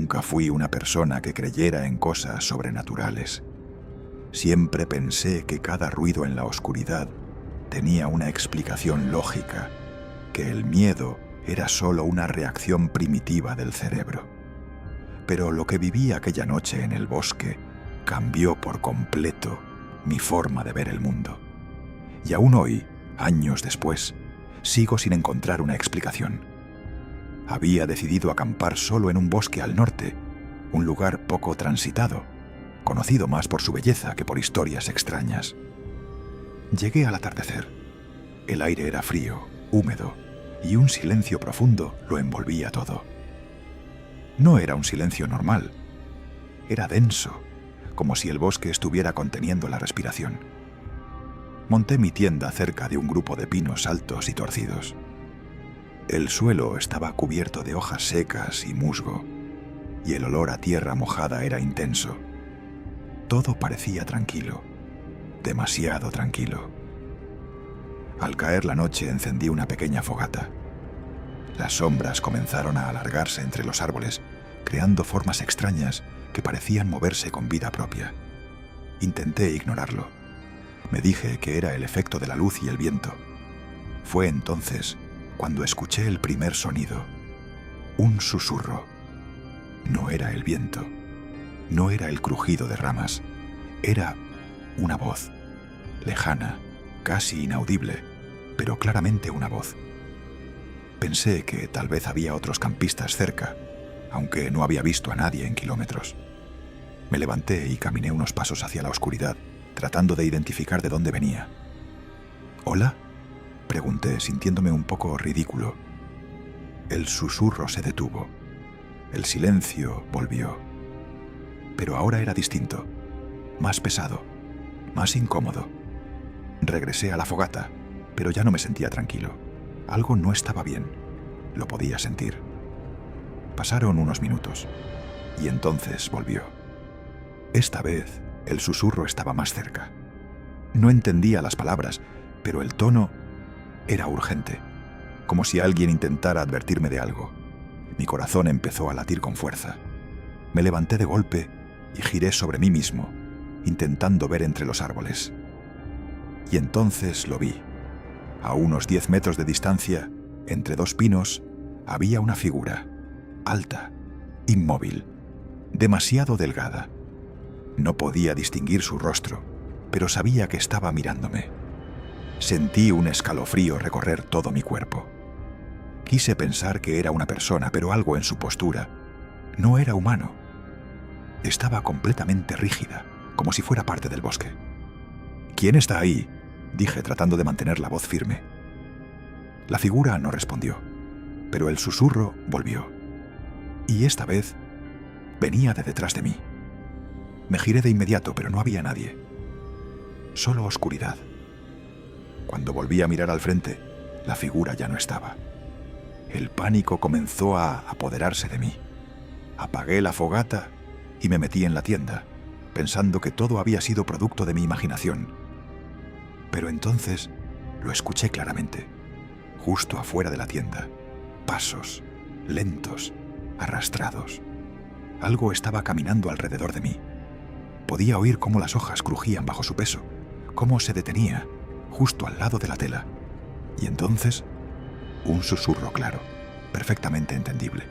Nunca fui una persona que creyera en cosas sobrenaturales. Siempre pensé que cada ruido en la oscuridad tenía una explicación lógica, que el miedo era solo una reacción primitiva del cerebro. Pero lo que viví aquella noche en el bosque cambió por completo mi forma de ver el mundo. Y aún hoy, años después, sigo sin encontrar una explicación. Había decidido acampar solo en un bosque al norte, un lugar poco transitado, conocido más por su belleza que por historias extrañas. Llegué al atardecer. El aire era frío, húmedo, y un silencio profundo lo envolvía todo. No era un silencio normal. Era denso, como si el bosque estuviera conteniendo la respiración. Monté mi tienda cerca de un grupo de pinos altos y torcidos. El suelo estaba cubierto de hojas secas y musgo, y el olor a tierra mojada era intenso. Todo parecía tranquilo, demasiado tranquilo. Al caer la noche encendí una pequeña fogata. Las sombras comenzaron a alargarse entre los árboles, creando formas extrañas que parecían moverse con vida propia. Intenté ignorarlo. Me dije que era el efecto de la luz y el viento. Fue entonces cuando escuché el primer sonido, un susurro. No era el viento, no era el crujido de ramas, era una voz, lejana, casi inaudible, pero claramente una voz. Pensé que tal vez había otros campistas cerca, aunque no había visto a nadie en kilómetros. Me levanté y caminé unos pasos hacia la oscuridad, tratando de identificar de dónde venía. ¿Hola?, pregunté, sintiéndome un poco ridículo. El susurro se detuvo. El silencio volvió. Pero ahora era distinto, más pesado, más incómodo. Regresé a la fogata, pero ya no me sentía tranquilo. Algo no estaba bien. Lo podía sentir. Pasaron unos minutos, y entonces volvió. Esta vez, el susurro estaba más cerca. No entendía las palabras, pero el tono era urgente, como si alguien intentara advertirme de algo. Mi corazón empezó a latir con fuerza. Me levanté de golpe y giré sobre mí mismo, intentando ver entre los árboles. Y entonces lo vi. A unos 10 metros de distancia, entre dos pinos, había una figura, alta, inmóvil, demasiado delgada. No podía distinguir su rostro, pero sabía que estaba mirándome. Sentí un escalofrío recorrer todo mi cuerpo. Quise pensar que era una persona, pero algo en su postura no era humano. Estaba completamente rígida, como si fuera parte del bosque. «¿Quién está ahí?», dije, tratando de mantener la voz firme. La figura no respondió, pero el susurro volvió. Y esta vez venía de detrás de mí. Me giré de inmediato, pero no había nadie. Solo oscuridad. Cuando volví a mirar al frente, la figura ya no estaba. El pánico comenzó a apoderarse de mí. Apagué la fogata y me metí en la tienda, pensando que todo había sido producto de mi imaginación. Pero entonces lo escuché claramente, justo afuera de la tienda. Pasos, lentos, arrastrados. Algo estaba caminando alrededor de mí. Podía oír cómo las hojas crujían bajo su peso, cómo se detenía justo al lado de la tela. Y entonces, un susurro claro, perfectamente entendible.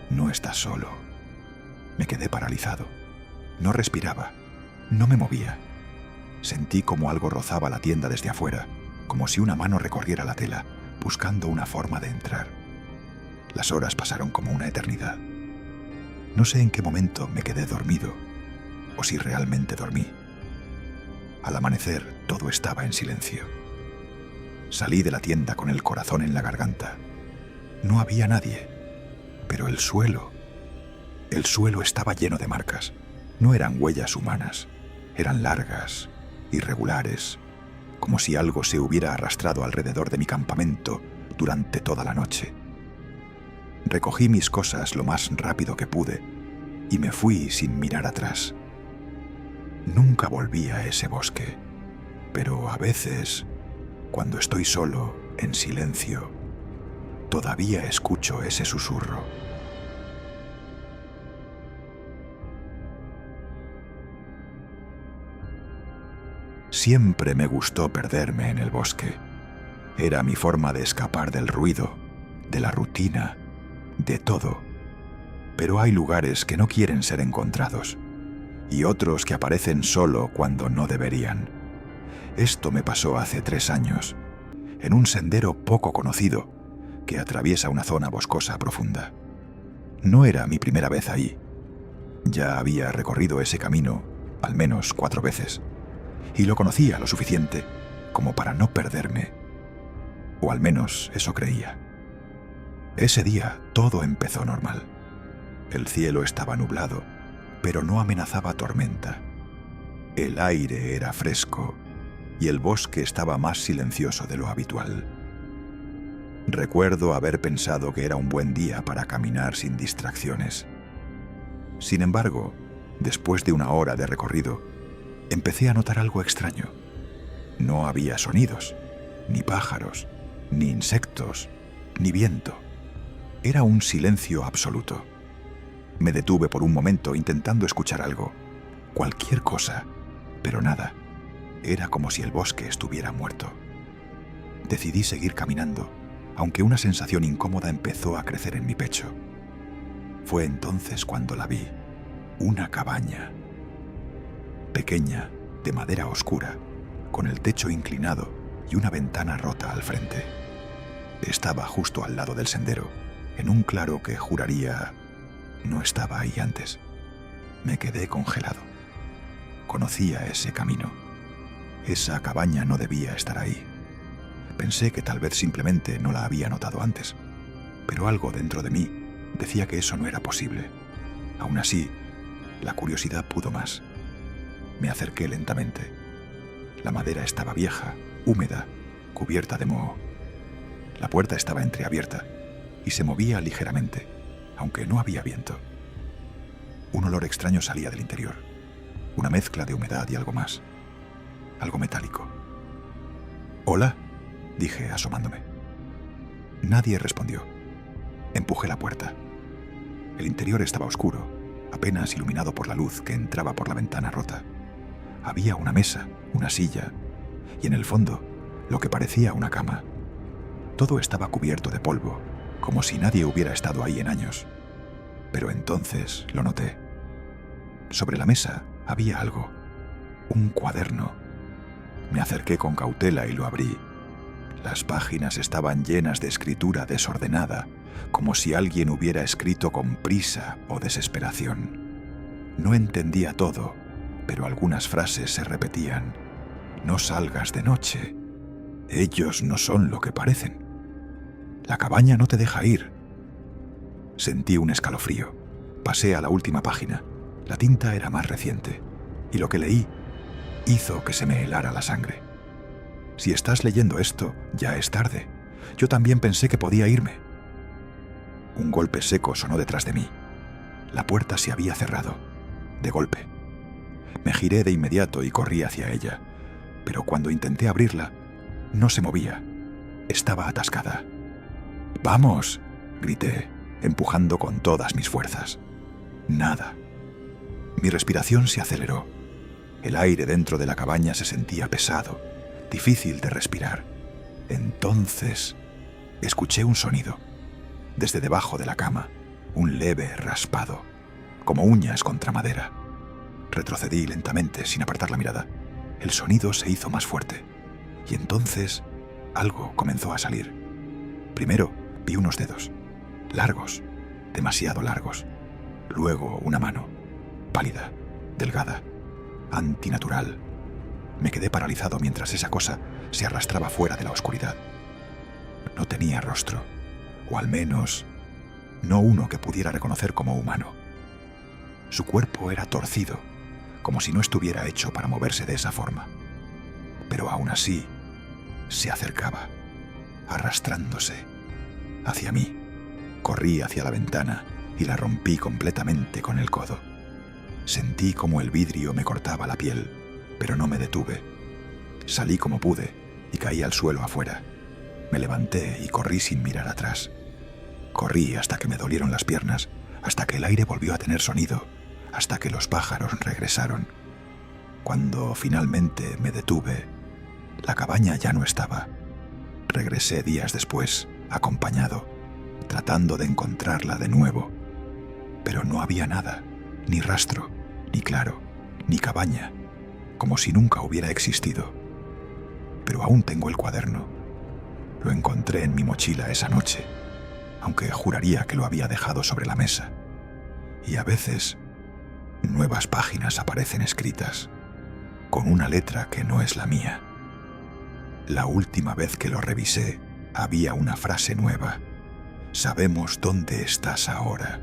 «No estás solo». Me quedé paralizado. No respiraba, no me movía. Sentí como algo rozaba la tienda desde afuera, como si una mano recorriera la tela, buscando una forma de entrar. Las horas pasaron como una eternidad. No sé en qué momento me quedé dormido, o si realmente dormí. Al amanecer, todo estaba en silencio. Salí de la tienda con el corazón en la garganta. No había nadie, pero el suelo estaba lleno de marcas. No eran huellas humanas, eran largas, irregulares, como si algo se hubiera arrastrado alrededor de mi campamento durante toda la noche. Recogí mis cosas lo más rápido que pude y me fui sin mirar atrás. Nunca volví a ese bosque, pero a veces, cuando estoy solo, en silencio, todavía escucho ese susurro. Siempre me gustó perderme en el bosque. Era mi forma de escapar del ruido, de la rutina, de todo. Pero hay lugares que no quieren ser encontrados y otros que aparecen solo cuando no deberían. Esto me pasó hace 3 años, en un sendero poco conocido que atraviesa una zona boscosa profunda. No era mi primera vez ahí. Ya había recorrido ese camino al menos 4 veces y lo conocía lo suficiente como para no perderme, o al menos eso creía. Ese día todo empezó normal. El cielo estaba nublado, pero no amenazaba tormenta. El aire era fresco y el bosque estaba más silencioso de lo habitual. Recuerdo haber pensado que era un buen día para caminar sin distracciones. Sin embargo, después de 1 hora de recorrido, empecé a notar algo extraño. No había sonidos, ni pájaros, ni insectos, ni viento. Era un silencio absoluto. Me detuve por un momento intentando escuchar algo, cualquier cosa, pero nada. Era como si el bosque estuviera muerto. Decidí seguir caminando, aunque una sensación incómoda empezó a crecer en mi pecho. Fue entonces cuando la vi, una cabaña. Pequeña, de madera oscura, con el techo inclinado y una ventana rota al frente. Estaba justo al lado del sendero, en un claro que juraría no estaba ahí antes. Me quedé congelado. Conocía ese camino. Esa cabaña no debía estar ahí. Pensé que tal vez simplemente no la había notado antes, pero algo dentro de mí decía que eso no era posible. Aún así, la curiosidad pudo más. Me acerqué lentamente. La madera estaba vieja, húmeda, cubierta de moho. La puerta estaba entreabierta y se movía ligeramente, aunque no había viento. Un olor extraño salía del interior, una mezcla de humedad y algo más, algo metálico. «¿Hola?», dije asomándome. Nadie respondió. Empujé la puerta. El interior estaba oscuro, apenas iluminado por la luz que entraba por la ventana rota. Había una mesa, una silla y en el fondo lo que parecía una cama. Todo estaba cubierto de polvo, como si nadie hubiera estado ahí en años. Pero entonces lo noté. Sobre la mesa había algo, un cuaderno. Me acerqué con cautela y lo abrí. Las páginas estaban llenas de escritura desordenada, como si alguien hubiera escrito con prisa o desesperación. No entendía todo, pero algunas frases se repetían. «No salgas de noche. Ellos no son lo que parecen. La cabaña no te deja ir». Sentí un escalofrío. Pasé a la última página. La tinta era más reciente, y lo que leí hizo que se me helara la sangre. «Si estás leyendo esto, ya es tarde. Yo también pensé que podía irme». Un golpe seco sonó detrás de mí. La puerta se había cerrado, de golpe. Me giré de inmediato y corrí hacia ella, pero cuando intenté abrirla, no se movía. Estaba atascada. «¡Vamos!», grité, empujando con todas mis fuerzas. Nada. Mi respiración se aceleró. El aire dentro de la cabaña se sentía pesado, difícil de respirar. Entonces, escuché un sonido. Desde debajo de la cama, un leve raspado, como uñas contra madera. Retrocedí lentamente, sin apartar la mirada. El sonido se hizo más fuerte, y entonces algo comenzó a salir. Primero vi unos dedos, largos, demasiado largos. Luego una mano, pálida, delgada, antinatural. Me quedé paralizado mientras esa cosa se arrastraba fuera de la oscuridad. No tenía rostro, o al menos no uno que pudiera reconocer como humano. Su cuerpo era torcido, como si no estuviera hecho para moverse de esa forma. Pero aún así, se acercaba, arrastrándose hacia mí. Corrí hacia la ventana y la rompí completamente con el codo. Sentí como el vidrio me cortaba la piel, pero no me detuve. Salí como pude y caí al suelo afuera. Me levanté y corrí sin mirar atrás. Corrí hasta que me dolieron las piernas, hasta que el aire volvió a tener sonido, hasta que los pájaros regresaron. Cuando finalmente me detuve, la cabaña ya no estaba. Regresé días después, acompañado, tratando de encontrarla de nuevo. Pero no había nada, ni rastro, ni claro, ni cabaña, como si nunca hubiera existido. Pero aún tengo el cuaderno. Lo encontré en mi mochila esa noche, aunque juraría que lo había dejado sobre la mesa. Y a veces, nuevas páginas aparecen escritas, con una letra que no es la mía. La última vez que lo revisé, había una frase nueva. Sabemos dónde estás ahora.